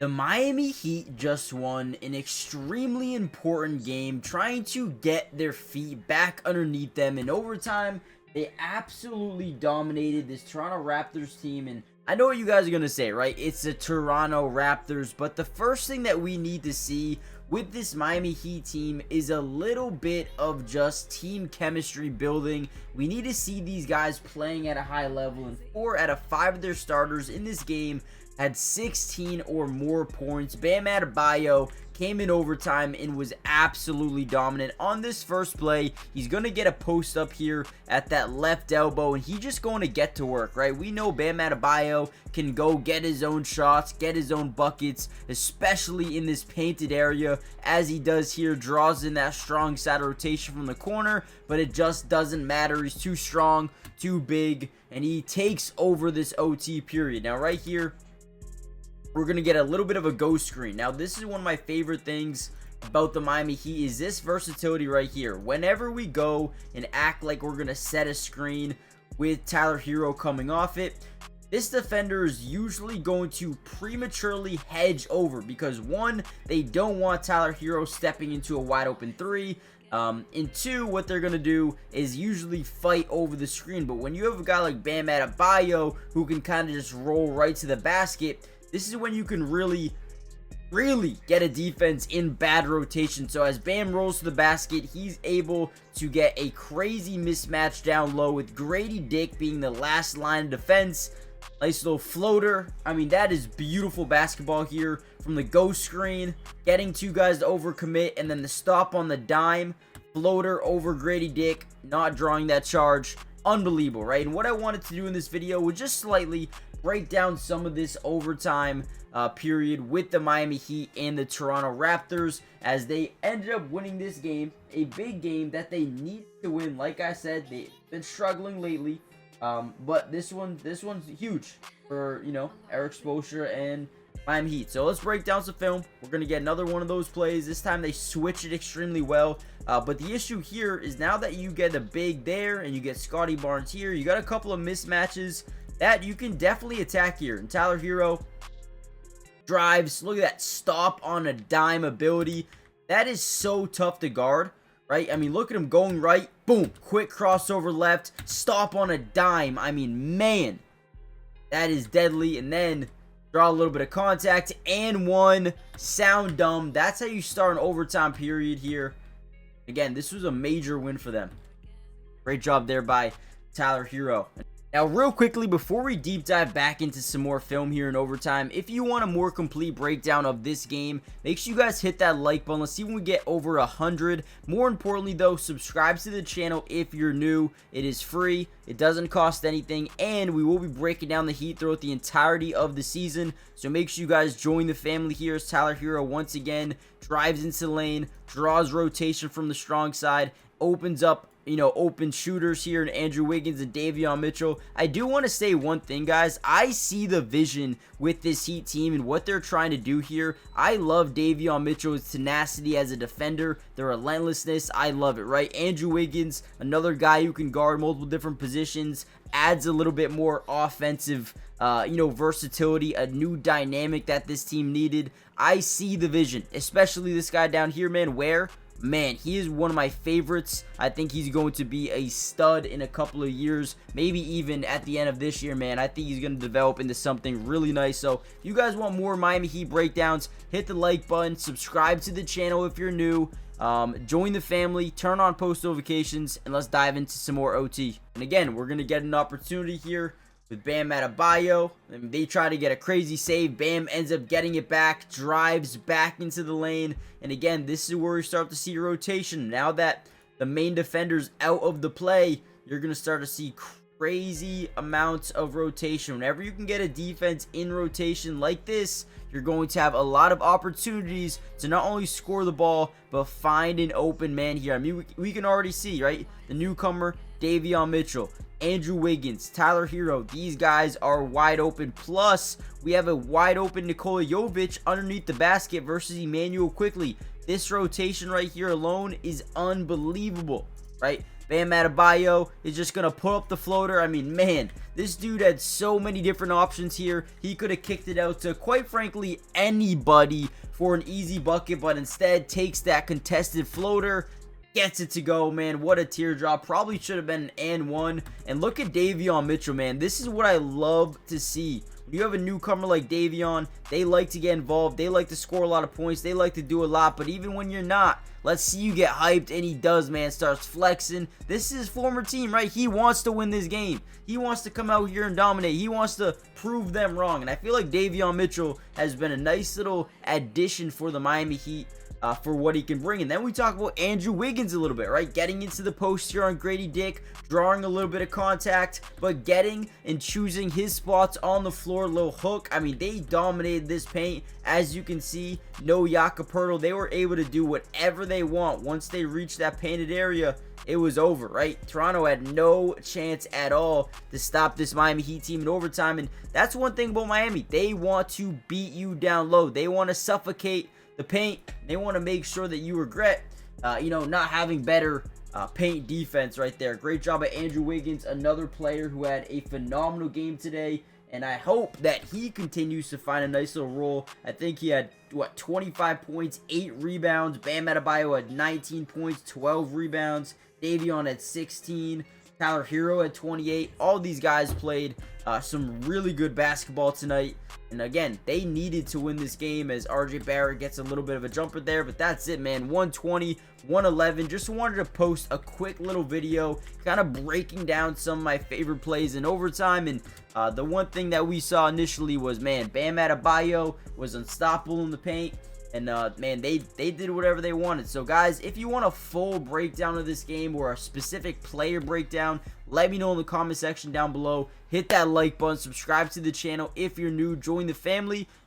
The Miami Heat just won an extremely important game, trying to get their feet back underneath them. In overtime, they absolutely dominated this Toronto Raptors team. And I know what you guys are going to say, right? It's the Toronto Raptors. But the first thing that we need to see with this Miami Heat team is a little bit of just team chemistry building. We need to see these guys playing at a high level. And 4 out of 5 of their starters in this game had 16 or more points. Bam Adebayo came in overtime and was absolutely dominant. On this first play, he's going to get a post up here at that left elbow, and he's just going to get to work, right? We know Bam Adebayo can go get his own shots, get his own buckets, especially in this painted area, as he does here. Draws in that strong side rotation from the corner, but it just doesn't matter. He's too strong, too big, and he takes over this OT period. Now right here, we're going to get a little bit of a ghost screen. Now, this is one of my favorite things about the Miami Heat is this versatility right here. Whenever we go and act like we're going to set a screen with Tyler Herro coming off it, this defender is usually going to prematurely hedge over because, one, they don't want Tyler Herro stepping into a wide open 3. And 2, what they're going to do is usually fight over the screen. But when you have a guy like Bam Adebayo who can kind of just roll right to the basket, this is when you can really get a defense in bad rotation. So as Bam rolls to the basket, he's able to get a crazy mismatch down low with Grady Dick being the last line of defense. Nice little floater. I mean, that is beautiful basketball here from the ghost screen. Getting 2 guys to overcommit, and then the stop on the dime. Floater over Grady Dick, not drawing that charge. Unbelievable, right? And what I wanted to do in this video was just slightly break down some of this overtime period with the Miami Heat and the Toronto Raptors, as they ended up winning this game, a big game that they need to win. Like I said, they've been struggling lately, but this one's huge for, you know, Eric Spoelstra and Miami Heat. So let's break down some film. We're gonna get another one of those plays. This time they switch it extremely well, but the issue here is now that you get a big there and you get Scotty Barnes here, you got a couple of mismatches that you can definitely attack here. And Tyler Herro drives. Look at that stop on a dime ability. That is so tough to guard, right? I mean, look at him going right. Boom. Quick crossover left. Stop on a dime. I mean, man, that is deadly. And then draw a little bit of contact and one. Sound dumb. That's how you start an overtime period here. Again, this was a major win for them. Great job there by Tyler Herro. Now, real quickly, before we deep dive back into some more film here in overtime, if you want a more complete breakdown of this game, make sure you guys hit that like button. Let's see when we get over 100. More importantly, though, subscribe to the channel if you're new. It is free. It doesn't cost anything, and we will be breaking down the Heat throughout the entirety of the season. So make sure you guys join the family here as Tyler Herro once again drives into the lane, draws rotation from the strong side, opens up, you know, open shooters here in Andrew Wiggins and Davion Mitchell. I do want to say one thing, guys. I see the vision with this Heat team and what they're trying to do here. I love Davion Mitchell's tenacity as a defender, the relentlessness. I love it, right? Andrew Wiggins, another guy who can guard multiple different positions, adds a little bit more offensive versatility, a new dynamic that this team needed. I see the vision, especially this guy down here, man. Man, he is one of my favorites. I think he's going to be a stud in a couple of years, maybe even at the end of this year, man. I think he's going to develop into something really nice. So if you guys want more Miami Heat breakdowns, hit the like button, subscribe to the channel if you're new, join the family, turn on post notifications, and let's dive into some more OT. And again, we're going to get an opportunity here with Bam Adebayo. And they try to get a crazy save. Bam ends up getting it back, drives back into the lane. And again, this is where we start to see rotation. Now that the main defender's out of the play, you're going to start to see crazy amounts of rotation. Whenever you can get a defense in rotation like this, you're going to have a lot of opportunities to not only score the ball, but find an open man here. I mean, we can already see, right? The newcomer, Davion Mitchell, Andrew Wiggins, Tyler Herro, these guys are wide open. Plus, we have a wide open Nikola Jovic underneath the basket versus Emmanuel Quickly. This rotation right here alone is unbelievable, right? Bam Adebayo is just going to put up the floater. I mean, man, this dude had so many different options here. He could have kicked it out to, quite frankly, anybody for an easy bucket, but instead takes that contested floater, gets it to go, man. What a teardrop. Probably should have been an and one. And look at Davion Mitchell, man. This is what I love to see. When you have a newcomer like Davion, they like to get involved. They like to score a lot of points. They like to do a lot. But even when you're not, let's see you get hyped. And he does, man. Starts flexing. This is his former team, right? He wants to win this game. He wants to come out here and dominate. He wants to prove them wrong. And I feel like Davion Mitchell has been a nice little addition for the Miami Heat. For what he can bring. And then we talk about Andrew Wiggins a little bit, right? Getting into the post here on Grady Dick, drawing a little bit of contact, but getting and choosing his spots on the floor. Little hook. I mean, they dominated this paint. As you can see, no Jakob. They were able to do whatever they want. Once they reached that painted area, it was over, right? Toronto had no chance at all to stop this Miami Heat team in overtime. And that's one thing about Miami. They want to beat you down low. They want to suffocate the paint. They want to make sure that you regret not having better paint defense right there. Great job by Andrew Wiggins, another player who had a phenomenal game today, and I hope that he continues to find a nice little role. I think he had 25 points, 8 rebounds. Bam Adebayo had 19 points, 12 rebounds. Davion had 16. Tyler Herro had 28. All these guys played some really good basketball tonight. And again, they needed to win this game as RJ Barrett gets a little bit of a jumper there. But that's it, man. 120, 111. Just wanted to post a quick little video kind of breaking down some of my favorite plays in overtime. And the one thing that we saw initially was, man, Bam Adebayo was unstoppable in the paint. And, man, they did whatever they wanted. So, guys, if you want a full breakdown of this game or a specific player breakdown, let me know in the comment section down below. Hit that like button. Subscribe to the channel if you're new. Join the family.